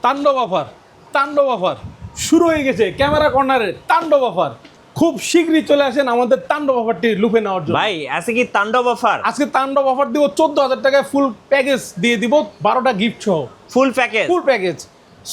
তাণ্ডব অফার, তাণ্ডব অফার শুরু হয়ে গেছে। ক্যামেরা কর্নারের তাণ্ডব অফার, খুব শীঘ্রই চলে আসেন আমাদের তাণ্ডব অফারটি লুফে নেওয়ার জন্য। ভাই আজকে কি তাণ্ডব অফার? আজকে তাণ্ডব অফার দিব 14,000 টাকায় ফুল প্যাকেজ দিয়ে দিব, 12টা গিফট সহ ফুল প্যাকেজ। Full package.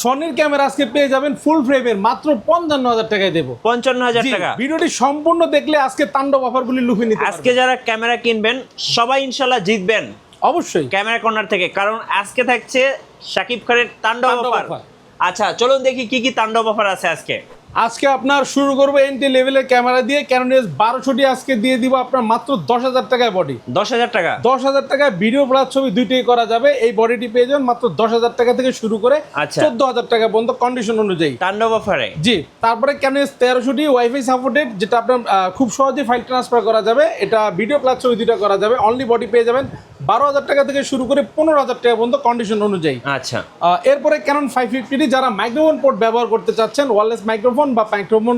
সনির ক্যামেরা আজকে পেয়ে যাবেন ফুল ফ্রেমের মাত্র 55,000 টাকায় দেবো। 55,000 জি, টাকা। ভিডিওটি সম্পূর্ণ দেখলে আজকে তাণ্ডব অফারগুলি লুফে নিতে পারবেন। আজকে যারা ক্যামেরা কিনবেন সবাই ইনশাল্লাহ জিতবেন অবশ্যই ক্যামেরা কর্নার থেকে, কারণ আজকে থাকছে শাকিব খানের তাণ্ডব তাণ্ডব অফার। অফার। আচ্ছা চলুন দেখি কি কি তাণ্ডব অফার আছে আজকে। আজকে আপনার শুরু করবো এন্টি লেভেলের ক্যামেরা দিয়ে। ক্যানন এস 1200টি আজকে দিয়ে দিব আপনার মাত্র 10,000 টাকায় বডি। 10,000 টাকা। 10,000 টাকায় ভিডিও প্লাস ছবি দুইটাই করা যাবে। এই বডিটি পেয়ে যাবেন মাত্র 10,000 টাকা থেকে শুরু করে আচ্ছা। 14,000 টাকা পর্যন্ত কন্ডিশন অনুযায়ী তাণ্ডব অফারে। জি। তারপরে ক্যানন এস 1300টি ওয়াইফাই সাপোর্টেড, যেটা আপনার খুব সহজে ফাইল ট্রান্সফার করা যাবে। এটা ভিডিও প্লাস ছবি দুইটা করা যাবে। অনলি বডি পেয়ে যাবেন 12,000 টাকা থেকে শুরু করে 15,000 টাকা পর্যন্ত কন্ডিশন অনুযায়ী। আচ্ছা এরপরে ক্যানন 550টি যারা মাইক্রোফোন পোর্ট ব্যবহার করতে চাচ্ছেন, ওয়্যারলেস মাইক্রোফোন বা মাইক্রোফোন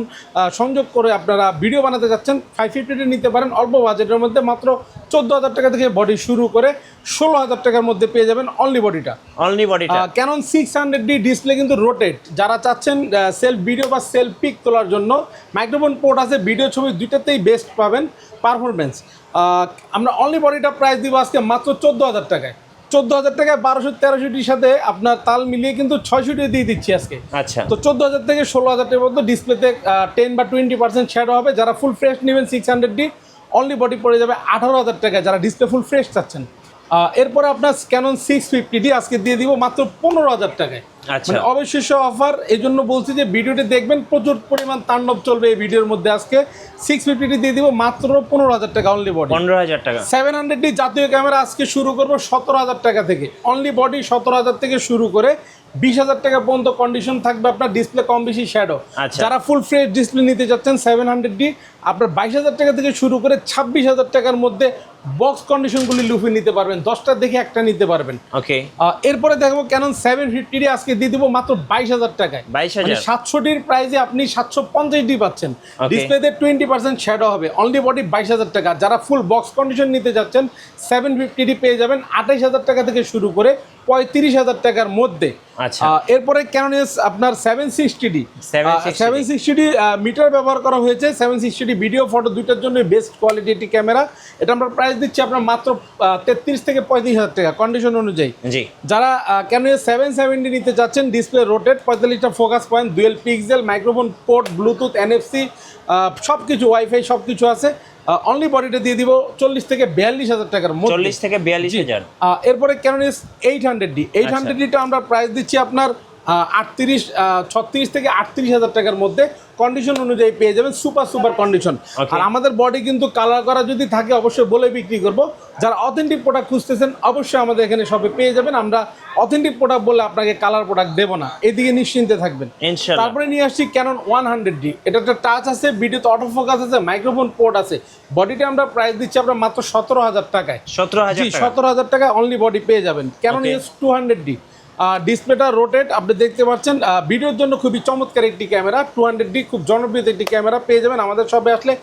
সংযোগ করে আপনারা ভিডিও বানাতে চাচ্ছেন, 550টি নিতে পারেন অল্প বাজেটের মধ্যে। মাত্র 14,000 টাকা থেকে বডি শুরু করে 16,000 টাকার মধ্যে পেয়ে যাবেন অনলি বডিটা। অনলি বডিটা। ক্যানন 600D ডিসপ্লে কিন্তু রোটেট, যারা চাচ্ছেন সেলফ ভিডিও বা সেলফ পিক তোলার জন্য মাইক্রোফোন পোর্ট আছে, ভিডিও ছবি দুইটাতেই বেস্ট পাবেন পারফরমেন্স। আমরা অনলি বডিটা প্রাইস দিব আজকে মাত্র 14,000 টাকায়। 14,000 টাকায় 1200-1300টির সাথে আপনার তাল মিলিয়ে কিন্তু 600টি দিয়ে দিচ্ছি আজকে। আচ্ছা তো 14,000 থেকে 16,000 টাকার মধ্যে ডিসপ্লেতে 10 বা 20% শ্যাডো হবে। যারা ফুল ফ্রেশ নেবেন 600D অনলি বডি পড়ে যাবে 18,000 টাকায়, যারা ডিসপ্লে ফুল ফ্রেশ চাচ্ছেন। এরপরে আপনার ক্যানন 650D আজকে দিয়ে দিব মাত্র 15,000 টাকায়। আচ্ছা। মানে অবিশ্বাস্য অফার, এই জন্য বলছি যে ভিডিওটি দেখবেন, প্রচুর পরিমাণ তাণ্ডব চলবে এই ভিডিওর মধ্যে। আজকে 650D দিয়ে দিব মাত্র 15,000 টাকা অনলি বডি। 15,000 টাকা। 700D জাতীয় ক্যামেরা আজকে শুরু করবো 17,000 টাকা থেকে। অনলি বডি 17,000 থেকে শুরু করে 20,000 টাকা পর্যন্ত কন্ডিশন থাকবে আপনার, ডিসপ্লে কম বেশি শ্যাডো। আচ্ছা। যারা ফুল ফ্রেশ ডিসপ্লে নিতে যাচ্ছেন 700D আপনার 22,000 টাকা থেকে শুরু করে 26,000 টাকার মধ্যে বক্স কন্ডিশনগুলি লুফে নিতে পারবেন। 10টা দেখে একটা নিতে পারবেন। ওকে। এরপরে দেখবো ক্যানন 750D আজকে দিয়ে দিব মাত্র 22,000 টাকায়। 22,000। 700Dর প্রাইসে আপনি 750D পাচ্ছেন। Okay. ডিসপ্লেতে 20% শ্যাডো হবে। অনলি বডি 22,000 টাকা। যারা ফুল বক্স কন্ডিশন নিতে যাচ্ছেন 750D পেয়ে যাবেন 28,000 টাকা থেকে শুরু করে 35,000 টাকার মধ্যে। আচ্ছা। এরপরে ক্যানন এস আপনার 760D 760D মিটার ব্যবহার করা হয়েছে। 760D ভিডিও ফটো দুইটার জন্য বেস্ট কোয়ালিটি একটি ক্যামেরা। এটা আমরা প্রাইস দিচ্ছি আপনার মাত্র 33 থেকে 35,000 টাকা কন্ডিশন অনুযায়ী। জি। যারা ক্যানন 770 নিতে চাচ্ছেন, ডিসপ্লে রোটেট, 45টা focus point, dual pixel, microphone port, Bluetooth, NFC সব কিছু, ওয়াইফাই সব কিছু আছে। অনলি বডিটা দিয়ে দিব 40 থেকে 42,000 টাকার মধ্যে। 40 থেকে 42,000। এরপরে ক্যানন 800D 800Dটা আমরা প্রাইস দিচ্ছি আপনার 36 থেকে 38,000 টাকার মধ্যে। কন্ডিশন অনুযায়ী পেয়ে যাবেন সুপার কন্ডিশন। Okay. আর আমাদের বডি কিন্তু কালার করা যদি থাকে অবশ্যই বলে বিক্রি করব। যারা অথেন্টিক প্রোডাক্ট খুঁজতেছেন অবশ্যই আমাদের এখানে সবে পেয়ে যাবেন। আমরা অথেন্টিক প্রোডাক্ট বলে আপনাকে কালার প্রোডাক্ট দেবো না, এদিকে নিশ্চিন্তে থাকবেন। ইনশাআল্লাহ। তারপরে নিয়ে আসছি ক্যানন 100D। এটা একটা টাচ আছে, ভিডিওতে অটো ফোকাস আছে, মাইক্রোফোন পোর্ট আছে। বডিটা আমরা প্রাইস দিচ্ছি আপনার মাত্র 17,000 টাকায়। 17,000 জি, টাকা। 17,000 টাকা অনলি বডি পেয়ে যাবেন। Canon Okay. S200D ডিসপ্লেটা রোটেট, আপনি দেখতে পাচ্ছেন। ভিডিওর জন্য খুবই চমৎকার একটি ক্যামেরা। 200D খুব জনপ্রিয় একটি ক্যামেরা পেয়ে যাবেন আমাদের সবে আসলে।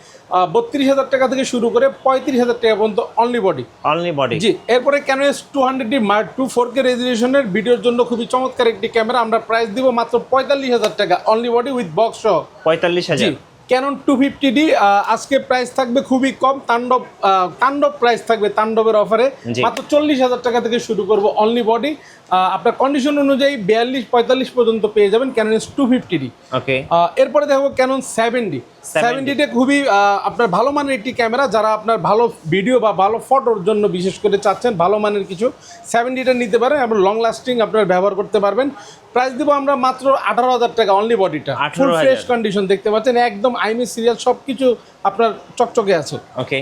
32,000 টাকা থেকে শুরু করে 35,000 টাকা পর্যন্ত অনলি বডি। Only body. জি। এরপরে Canon S200D Mark II 4K রেজলিউশনের ভিডিওর জন্য খুবই চমৎকার একটি ক্যামেরা। আমরা প্রাইস দিব মাত্র 45,000 টাকা অনলি বডি উইথ বক্স সহ। 45,000। ক্যানন 250D আজকে প্রাইস থাকবে খুবই কম। তাণ্ডব প্রাইস থাকবে তাণ্ডবের অফারে জি। মাত্র 40,000 টাকা থেকে শুরু করব অনলি বডি। আপনার কন্ডিশন অনুযায়ী 42-45 পর্যন্ত পেয়ে যাবেন ক্যানন 250D। ওকে। এরপরে দেখবো ক্যানন 70টা খুবই আপনার ভালো মানের একটি ক্যামেরা। যারা আপনার ভালো ভিডিও বা ভালো ফটোর জন্য বিশেষ করে চাচ্ছেন ভালো মানের কিছু, 70টা নিতে পারেন এবং লং লাস্টিং আপনার ব্যবহার করতে পারবেন। প্রাইস দিব আমরা মাত্র 18,000 টাকা অনলি বডিটা। ফুল 18,000 ফ্রেশ কন্ডিশন দেখতে পাচ্ছেন, একদম আইমি সিরিয়াল সব কিছু আপনার চকচকে আছে। ওকে।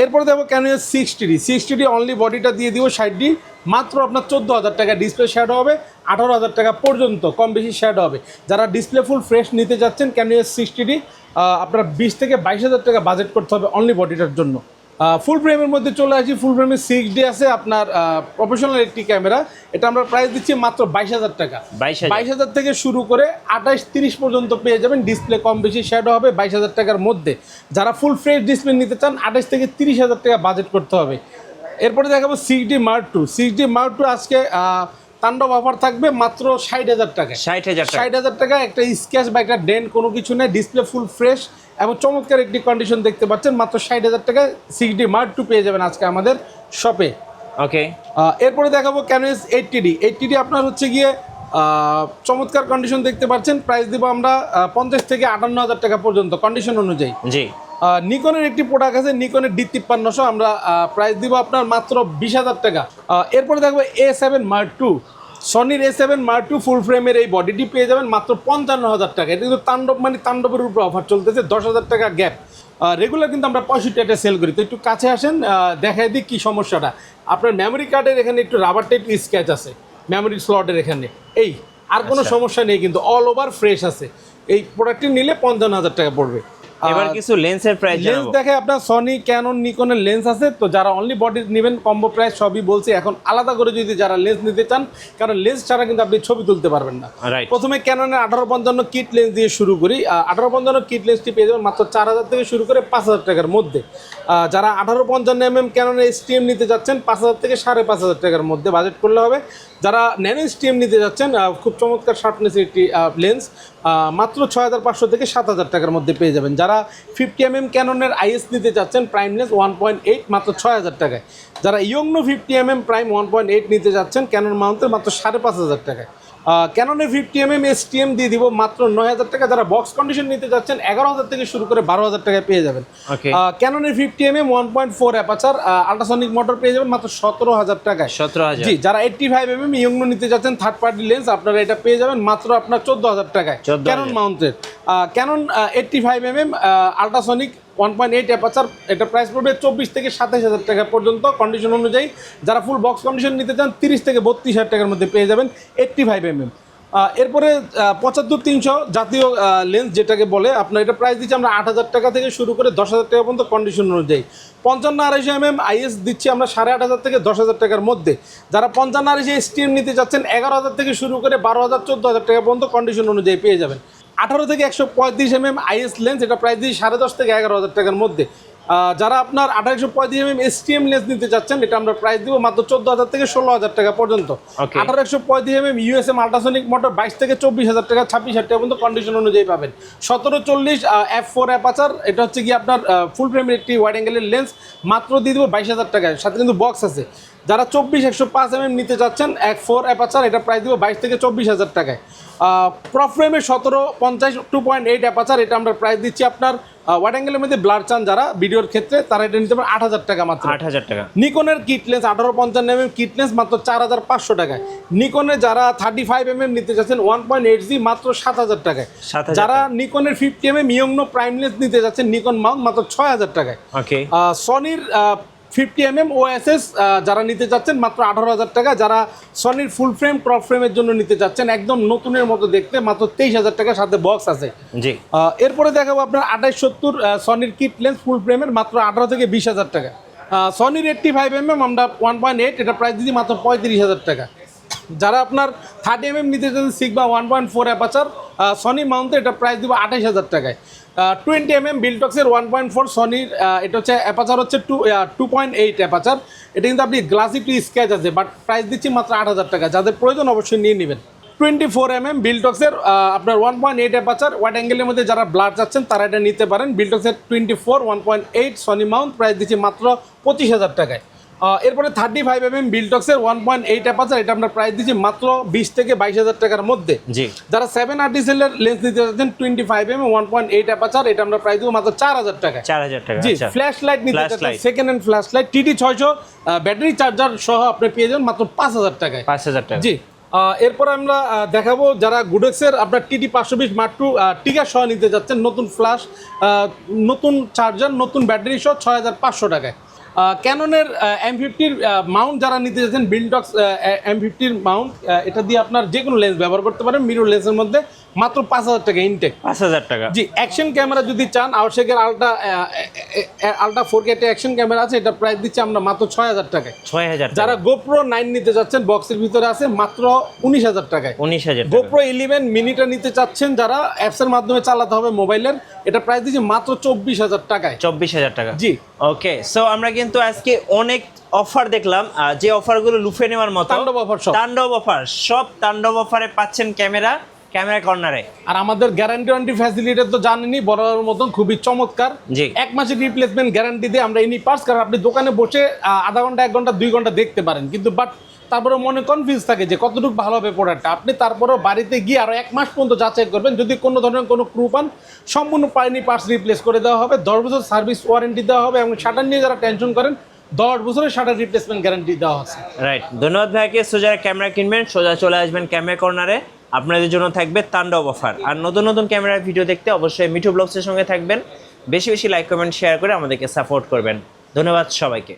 এরপরে দেখবো ক্যানন 60D অনলি বডিটা দিয়ে দিব 60D মাত্র আপনার 14,000 টাকা। ডিসপ্লে শ্যাডো হবে 18,000 টাকা পর্যন্ত, কম বেশি শ্যাডো হবে। যারা ডিসপ্লে ফুল ফ্রেশ নিতে যাচ্ছেন ক্যানন 60D আপনার 20 থেকে 22,000 টাকা বাজেট করতে হবে অনলি বডিটার জন্য। ফুল ফ্রেমের মধ্যে চলে আসি। ফুল ফ্রেমের 6D আছে আপনার প্রফেশনাল একটি ক্যামেরা। এটা আমরা প্রাইস দিচ্ছি মাত্র 22,000 টাকা। 22,000 থেকে শুরু করে 28-30 পর্যন্ত পেয়ে যাবেন। ডিসপ্লে কম বেশি শ্যাডো হবে 22,000 টাকার মধ্যে। যারা ফুল ফ্রেশ ডিসপ্লে নিতে চান 28 থেকে 30,000 টাকা বাজেট করতে হবে। এরপরে দেখাবো 6D Mark II। 6D Mark II আজকে তাণ্ডব অফার থাকবে মাত্র 60,000 টাকা। 60,000 টাকা। 60,000 টাকা, একটা স্ক্র্যাচ বা একটা ডেন্ট কোনো কিছু নেই, ডিসপ্লে ফুল ফ্রেশ এবং চমৎকার একটি কন্ডিশন দেখতে পাচ্ছেন। মাত্র 60,000 টাকায় 6D Mark II পেয়ে যাবেন আজকে আমাদের শপে। ওকে, এরপরে দেখাবো ক্যানোন 80D। 80D আপনার হচ্ছে গিয়ে চমৎকার কন্ডিশন দেখতে পাচ্ছেন। প্রাইস দিব আমরা 50 থেকে 58,000 টাকা পর্যন্ত কন্ডিশন অনুযায়ী। জি। নিকনের একটি প্রোডাক্ট আছে, নিকনের D5300, আমরা প্রাইস দিব আপনার মাত্র 20,000 টাকা। এরপরে দেখবো A7 Mark II। সনির A7 Mark II ফুল ফ্রেমের এই বডিটি পেয়ে যাবেন মাত্র 55,000 টাকা। এটা কিন্তু তাণ্ডব মানে তাণ্ডবের উপর অফার চলতেছে, 10,000 টাকা গ্যাপ। রেগুলার কিন্তু আমরা 65 সেল করি। তো একটু কাছে আসেন, দেখাই দিই কী সমস্যাটা। আপনার মেমোরি কার্ডের এখানে একটু রাবারটা একটু স্ক্র্যাচ আছে, মেমোরি স্লটের এখানে। এই আর কোনো সমস্যা নেই, কিন্তু অল ওভার ফ্রেশ আছে। এই প্রোডাক্টটি নিলে 55,000 টাকা পড়বে। এবার কিছু লেন্সের প্রাইস লেন্স জানাবো। দেখে আপনার সনি, ক্যানন, নিকনের লেন্স আছে। তো যারা অনলি বডি নেবেন কম্বো প্রাইস সবই বলছি। এখন আলাদা করে যদি যারা লেন্স নিতে চান, কারণ লেন্স ছাড়া কিন্তু আপনি ছবি তুলতে পারবেন না। রাইট। প্রথমে ক্যাননের 1855 কিট লেন্স দিয়ে শুরু করি। 1855 কিট লেন্সটি পেয়ে যাবেন মাত্র 4,000 থেকে শুরু করে 5,000 টাকার মধ্যে। যারা 1855 ক্যাননের STM নিতে যাচ্ছেন 5,000 থেকে 5,500 টাকার মধ্যে বাজেট করলে হবে। যারা ন্যানো STM নিতে যাচ্ছেন, খুব চমৎকার শার্পনেসের একটি লেন্স, মাত্র 6,500 থেকে 7,000 টাকার মধ্যে পেয়ে যাবেন। যারা 50mm ক্যাননের IS নিতে যাচ্ছেন প্রাইম লেন্স 1.8 মাত্র 6,000 টাকায়। যারা ইয়ংনো 50mm প্রাইম 1.8 নিতে যাচ্ছেন ক্যানন মাউন্টের মাত্র 5,500 টাকায়। ক্যাননের 50mm STM দিয়ে দিব মাত্র 9,000 টাকা। যারা বক্স কন্ডিশন নিতে যাচ্ছেন 11,000 থেকে শুরু করে 12,000 টাকায় পেয়ে যাবেন। ক্যাননের 50mm 1.4 অ্যাপাচার আল্ট্রাসনিক মোটর পেয়ে যাবেন মাত্র 17,000 টাকায়। 17,000। জি, যারা 85mm ইয়ংনো নিতে যাচ্ছেন থার্ড পার্টি লেন্স, আপনারা এটা পেয়ে যাবেন মাত্র আপনার 14,000 টাকায়। ক্যানন মাউন্টের ক্যানন 85mm আল্ট্রাসনিক 1.8 অ্যাপাচার, এটা প্রাইস পড়বে 24 থেকে 27,000 টাকা পর্যন্ত কন্ডিশন অনুযায়ী। যারা ফুল বক্স কন্ডিশন নিতে চান 30 থেকে 32,000 টাকার মধ্যে পেয়ে যাবেন 85mm। এরপরে 75-300 জাতীয় লেন্স যেটাকে বলে, আপনার এটা প্রাইস দিচ্ছি আমরা 8,000 টাকা থেকে শুরু করে 10,000 টাকা পর্যন্ত কন্ডিশন অনুযায়ী। 55-250mm IS দিচ্ছি আমরা 8,500 থেকে 10,000 টাকার মধ্যে। যারা 55-250 STM নিতে যাচ্ছেন 11,000 থেকে শুরু করে 12,000 14,000 টাকা পর্যন্ত কন্ডিশন অনুযায়ী পেয়ে যাবেন। 18 থেকে 135mm IS লেন্স, এটা প্রাইস দিচ্ছি 10,500 থেকে 11,000 টাকার মধ্যে। যারা আপনার 18-135mm STM লেন্স নিতে চাচ্ছেন, এটা আমরা প্রাইস দিব মাত্র 14,000 থেকে 16,000 টাকা পর্যন্ত। 18-135mm USM আল্ট্রাসনিক মোটর 22 থেকে 24,000 টাকা 26,000 টাকা পর্যন্ত কন্ডিশন অনুযায়ী পাবেন। 1740 f4 অ্যাপাচার, এটা হচ্ছে কি আপনার ফুল ফ্রেমের একটি ওয়াইড অ্যাঙ্গেলের লেন্স, মাত্র দিয়ে দেবো 22,000 টাকায়, সাথে কিন্তু বক্স আছে। যারা 24-105mm নিতে চাচ্ছেন f4 অ্যাপাচার, এটা প্রাইস দিব 22 থেকে 24,000 টাকায়। প্রপ ফ্রেমের 1750 2.8 অ্যাপাচার, এটা আমরা প্রাইস দিচ্ছি আপনার ওয়াইড অ্যাঙ্গেলের মধ্যে ব্লার চান যারা ভিডিওর ক্ষেত্রে, তারা এটা নিতে পারেন 8,000 টাকা মাত্র। 8,000 টাকা। নিকনের kit lens 1855mm kit lens মাত্র 4,500 টাকায়। নিকনের যারা 35mm নিতে যাচ্ছেন 1.8G মাত্র 7,000 টাকায়। যারা নিকনের 50mm ইয়ংনো প্রাইম লেন্স নিতে যাচ্ছেন নিকন মাউন্ট মাত্র 6,000 টাকায়। সনির 50mm OSS যারা নিতে যাচ্ছেন মাত্র 18,000 টাকা। যারা সনির ফুল ফ্রেম ক্রপ ফ্রেমের জন্য নিতে যাচ্ছেন একদম নতুনের মতো দেখতে, মাত্র 23,000 টাকা, সাথে বক্স আছে। জি। এরপরে দেখাবো আপনার 2870 সনির কিট লেন্স ফুল ফ্রেমের মাত্র 18 থেকে 20,000 টাকা। সনির 85mm আমরা 1.8, এটা প্রাইস দিচ্ছি মাত্র 35,000 টাকা। যারা আপনার 30mm নিতে চাচ্ছেন সিগমা 1.4 অ্যাপাচার সনি মাউন্টে, এটা প্রাইস দিব 28,000 টাকায়। 20mm বিলটক্সের 1.4 সনির, এটা হচ্ছে অ্যাপাচার হচ্ছে 2.8 অ্যাপাচার, এটা কিন্তু আপনি গ্লাসি টু স্ক্যাচ আছে, বাট প্রাইস দিচ্ছি মাত্র 8,000 টাকা। যাদের প্রয়োজন অবশ্যই নিয়ে নেবেন। 24mm বিলটক্সের আপনার 1.8 অ্যাপাচার ওয়াইড অ্যাঙ্গেলের মধ্যে যারা ব্লার চাচ্ছেন তারা এটা নিতে পারেন। বিলটক্সের 24 1.8 সনি মাউন্ট, প্রাইস দিচ্ছি মাত্র 25,000 টাকায়। এরপরে 35mm বিলটক্সের 1.8 অ্যাপাচার, এটা আমরা প্রাইস দিচ্ছি মাত্র 20 থেকে 22,000 টাকার মধ্যে। যারা 7RT সেলের লেন্স নিতে যাচ্ছেন 25mm 1.8 অ্যাপাচার, এটা আমরা প্রাইস দিব মাত্র 4,000 টাকা। 4,000 টাকা। জি, ফ্ল্যাশ লাইট নিতে যাচ্ছেন second hand flash light TT600 battery charger সহ আপনি পেয়ে যাবেন মাত্র 5,000 টাকায়। 5,000 টাকা। জি। এরপর আমরা দেখাবো যারা গুডেক্সের আপনার TT520 Mark II টিকা সহ নিতে যাচ্ছেন, নতুন ফ্ল্যাশ, নতুন চার্জার, নতুন ব্যাটারি সহ 6,500 টাকায়। ক্যাননের M50-র মাউন্ট যারা নিতে যাচ্ছেন, বিলটক্স M50-র মাউন্ট, এটা দিয়ে আপনার যে কোনো লেন্স ব্যবহার করতে পারেন মিরর লেন্সের মধ্যে, মাত্র 5,000 টাকা ইনটেক। 5,000 টাকা। জি, অ্যাকশন ক্যামেরা যদি চান আউটশেকের আলট্রা 4K অ্যাকশন ক্যামেরা আছে, এটা প্রাইস দিচ্ছি আমরা মাত্র 6,000 টাকায়। 6,000 টাকা। যারা গোপ্রো 9 নিতে যাচ্ছেন বক্সের ভিতরে আছে মাত্র 19,000 টাকায়। 19,000 টাকা। গোপ্রো 11 মিনিটা নিতে চাচ্ছেন যারা অ্যাপসের মাধ্যমে চালাতে হবে মোবাইলের, এটা প্রাইস দিচ্ছি মাত্র 24,000 টাকায়। 24,000 টাকা। জি। ওকে, সো আমরা কিন্তু আজকে অনেক অফার দেখলাম, যে অফারগুলো লুফে নেওয়ার মতো। তাণ্ডব অফার সব। তাণ্ডব অফার, সব তাণ্ডব অফারে পাচ্ছেন ক্যামেরা কর্নারে। আর আমাদের গ্যারান্টি ওয়ারেন্টি ফ্যাসিলিটি তো জানেনই, বড়র মতন খুবই চমৎকার। জি। 1 মাসের রিপ্লেসমেন্ট গ্যারান্টি দিয়ে আমরা এনি পার্টস, কারণ আপনি দোকানে বসে আধা ঘন্টা 1 ঘন্টা 2 ঘন্টা দেখতে পারেন, কিন্তু বাট তারপরে মনে কনফিউজ থাকে যে কতটুকু ভালো হবে প্রোডাক্টটা। আপনি তারপরেও বাড়িতে গিয়ে আরও 1 মাস পর্যন্ত যাচাই করবেন, যদি কোনো ধরনের কোনো ক্রু পান সম্পূর্ণ পাইনি পার্টস রিপ্লেস করে দেওয়া হবে, 10 বছর সার্ভিস ওয়ারেন্টি দেওয়া হবে, এবং শাটার নিয়ে যারা টেনশন করেন 10 বছরের শাটার রিপ্লেসমেন্ট গ্যারান্টি দেওয়া আছে। রাইট, ধন্যবাদ ভাইকে। সো যারা ক্যামেরা কিনবেন সোজা চলে আসবেন ক্যামেরা কর্নারে, আপনাদের জন্য থাকবে তাণ্ডব অফার। আর নতুন নতুন ক্যামেরার ভিডিও দেখতে অবশ্যই মিঠু ব্লগসের সঙ্গে থাকবেন। বেশি বেশি লাইক কমেন্ট শেয়ার করে আমাদেরকে সাপোর্ট করবেন। ধন্যবাদ সবাইকে।